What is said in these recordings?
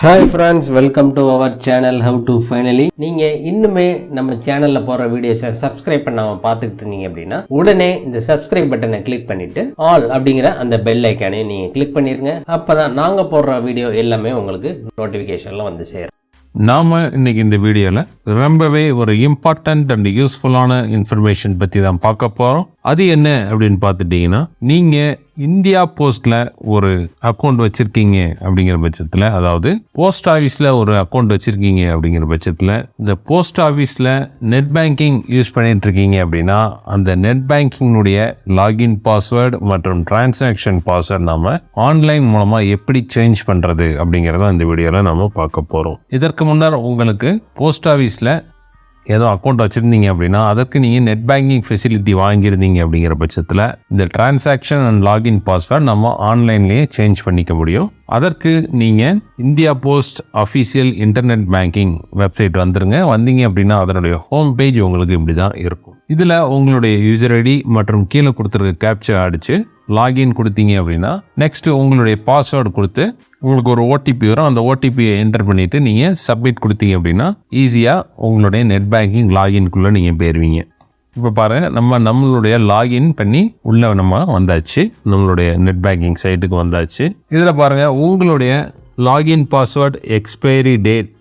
Hi friends, welcome to our channel HowToFinally. நீங்க இன்னுமே நம்ம சேனல்ல போற வீடியோஸை சப்ஸ்கிரைப் பண்ணாம பார்த்துக்கிட்டு இருந்தீங்க அப்படின்னா உடனே இந்த சப்ஸ்கிரைப் பட்டனை கிளிக் பண்ணிட்டு ஆல் அப்படிங்கிற அந்த பெல் ஐக்கானையும் நீங்க கிளிக் பண்ணிருங்க. அப்பதான் நாங்க போடுற வீடியோ எல்லாமே உங்களுக்கு நோட்டிபிகேஷன்ல வந்து சேரும். நாம இன்னைக்கு இந்த வீடியோல ரொம்பவே ஒரு இம்பார்ட்டன்ட் அண்ட் யூஸ்ஃபுல்லான இன்ஃபர்மேஷன் பத்தி தான் பார்க்க போறோம். அது என்ன அப்படின்னு பார்த்துட்டீங்கன்னா, நீங்க இந்தியா போஸ்ட்ல ஒரு அக்கௌண்ட் வச்சிருக்கீங்க அப்படிங்கிற பட்சத்துல, அதாவது போஸ்ட் ஆஃபீஸ்ல ஒரு அக்கௌண்ட் வச்சிருக்கீங்க அப்படிங்கிற பட்சத்துல, இந்த போஸ்ட் ஆஃபீஸ்ல நெட் பேங்கிங் யூஸ் பண்ணிட்டு இருக்கீங்க அப்படின்னா, அந்த நெட் பேங்கிங்குடைய லாகின் பாஸ்வேர்டு மற்றும் டிரான்சாக்ஷன் பாஸ்வேர்டு நாம ஆன்லைன் மூலமா எப்படி சேஞ்ச் பண்றது அப்படிங்கிறத இந்த வீடியோல நாம பார்க்க போறோம். இதற்கு முன்னர் உங்களுக்கு போஸ்ட் ஆஃபீஸ்ல ஏதோ அக்கௌண்ட் வச்சுருந்தீங்க அப்படின்னா, அதற்கு நீங்கள் நெட் பேங்கிங் ஃபெசிலிட்டி வாங்கியிருந்தீங்க அப்படிங்கிற பட்சத்தில் இந்த டிரான்சாக்ஷன் அண்ட் லாகின் பாஸ்வேர்ட் நம்ம ஆன்லைன்லேயே சேஞ்ச் பண்ணிக்க முடியும். அதற்கு நீங்கள் India post official internet banking website வந்தீங்க அப்படின்னா அதனுடைய ஹோம் பேஜ் உங்களுக்கு இப்படி தான் இருக்கும். இதில் உங்களுடைய யூசர் ஐடி மற்றும் கீழே கொடுத்துருக்க கேப்சா அடித்து லாகின் கொடுத்தீங்க அப்படின்னா, நெக்ஸ்ட் உங்களுடைய பாஸ்வேர்டு கொடுத்து உங்களுக்கு ஒரு ஓடிபி வரும். அந்த ஓடிபியை என்டர் பண்ணிவிட்டு நீங்கள் சப்மிட் கொடுத்தீங்க அப்படின்னா ஈஸியாக உங்களுடைய நெட் பேங்கிங் லாகின்குள்ளே நீங்கள் போயிடுவீங்க. இப்போ பாருங்கள், நம்மளுடைய லாகின் பண்ணி உள்ளே நம்ம வந்தாச்சு, நம்மளுடைய நெட் பேங்கிங் சைட்டுக்கு வந்தாச்சு. இதில் பாருங்கள், உங்களுடைய லாகின் பாஸ்வேர்டு எக்ஸ்பைரி டேட்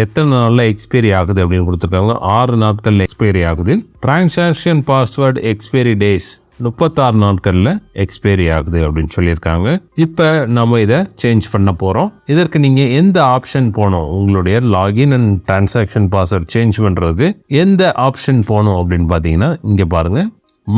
எத்தனை நாளில் எக்ஸ்பைரி ஆகுது அப்படின்னு கொடுத்துருக்காங்க. 6 நாட்களில் எக்ஸ்பைரி ஆகுது. டிரான்சாக்ஷன் பாஸ்வேர்டு எக்ஸ்பைரி டேஸ் 36 நாட்களில் எக்ஸ்பைரி ஆகுது அப்படின்னு சொல்லியிருக்காங்க. இப்போ நம்ம இதை சேஞ்ச் பண்ண போகிறோம். இதற்கு நீங்கள் எந்த ஆப்ஷன் போகணும், உங்களுடைய login and transaction password change பண்ணுறதுக்கு எந்த ஆப்ஷன் போகணும் அப்படின்னு பார்த்தீங்கன்னா, இங்கே பாருங்கள்,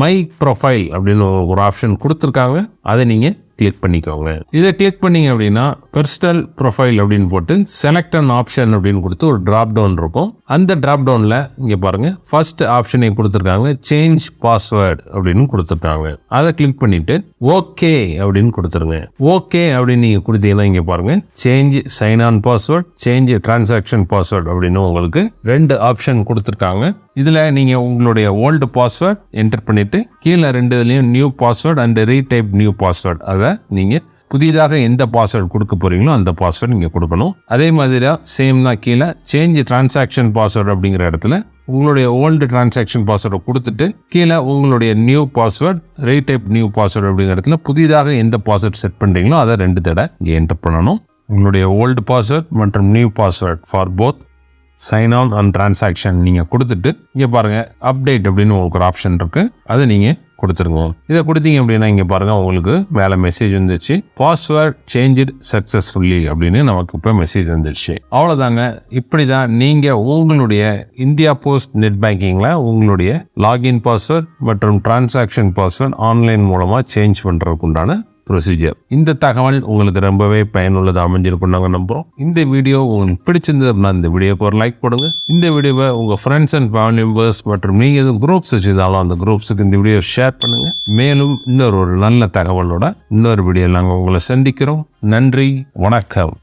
மை ப்ரொஃபைல் அப்படின்னு ஒரு ஆப்ஷன் கொடுத்துருக்காங்க. அதை நீங்கள் கிளிக் பண்ணிக்கோங்க. இதை கிளிக் பண்ணீங்க அப்படின்னா பர்சனல் ப்ரொஃபைல் அப்படின்னு போட்டு செலக்ட் அன் ஆப்ஷன் அப்படின்னு கொடுத்து ஒரு டிராப் டவுன் இருக்கும். அந்த டிராப் டவுன்ல இங்க பாருங்க, ஃபர்ஸ்ட் ஆப்ஷனை கொடுத்துருக்காங்க, சேஞ்ச் பாஸ்வேர்டு அப்படின்னு கொடுத்துருக்காங்க. அதை கிளிக் பண்ணிட்டு ஓகே அப்படின்னு கொடுத்துருங்க. ஓகே அப்படின்னு நீங்க கொடுத்தீங்கன்னா இங்க பாருங்க, change sign on password, change transaction password அப்படின்னு உங்களுக்கு 2 ஆப்ஷன் கொடுத்துருக்காங்க. இதுல நீங்க உங்களுடைய ஓல்டு பாஸ்வேர்ட் என்டர் பண்ணிட்டு கீழே 2 new password and retype new password, அதை நீங்க புதிதாக எந்த பாஸ்வேர்டு கொடுக்க போறீங்களோ அந்த பாஸ்வேர்டு நீங்க கொடுக்கணும். அதே மாதிரி சேம் தான் கீழே சேஞ்ச் டிரான்சாக்ஷன் பாஸ்வேர்டு அப்படிங்கிற இடத்துல உங்களுடைய ஓல்டு டிரான்சாக்ஷன் பாஸ்வேர்டை கொடுத்துட்டு கீழே உங்களுடைய new password, retype new password அப்படிங்கிற இடத்துல புதிதாக எந்த பாஸ்வேர்ட் செட் பண்றீங்களோ அதை 2 தடவை இங்கே என்டர் பண்ணணும். உங்களுடைய ஓல்டு பாஸ்வேர்ட் மற்றும் new password for both sign on and transaction நீங்கள் கொடுத்துட்டு இங்கே பாருங்கள், அப்டேட் அப்படின்னு உங்களுக்கு ஒரு ஆப்ஷன் இருக்குது, அதை நீங்கள் கொடுத்துருங்க. இதை கொடுத்தீங்க அப்படின்னா இங்கே பாருங்கள், உங்களுக்கு மேலே மெசேஜ் வந்துச்சு, பாஸ்வேர்ட் சேஞ்சு சக்ஸஸ்ஃபுல்லி அப்படின்னு நமக்கு இப்போ மெசேஜ் வந்துடுச்சு. அவ்வளோதாங்க. இப்படி தான் நீங்கள் உங்களுடைய இந்தியா போஸ்ட் நெட் பேங்கிங்கில் உங்களுடைய லாகின் பாஸ்வேர்ட் மற்றும் டிரான்சாக்ஷன் பாஸ்வேர்ட் ஆன்லைன் மூலமாக சேஞ்ச் பண்ணுறதுக்கு உண்டான ப்ரொசீஜர். இந்த தகவல் உங்களுக்கு ரொம்பவே பயனுள்ளதாக அமைஞ்சிருக்கும் நாங்கள் நம்புகிறோம். இந்த வீடியோ உங்களுக்கு பிடிச்சிருந்தது அப்படின்னா இந்த வீடியோக்கு ஒரு லைக் போடுங்க. இந்த வீடியோவை உங்கள் ஃப்ரெண்ட்ஸ் அண்ட் ஃபேமிலி மெம்பர்ஸ் மற்றும் நீங்கள் எதுவும் குரூப்ஸ் வச்சுருந்தாலும் அந்த குரூப்ஸுக்கு இந்த வீடியோ ஷேர் பண்ணுங்கள். மேலும் இன்னொரு நல்ல தகவலோட இன்னொரு வீடியோ நாங்கள் உங்களை சந்திக்கிறோம். நன்றி, வணக்கம்.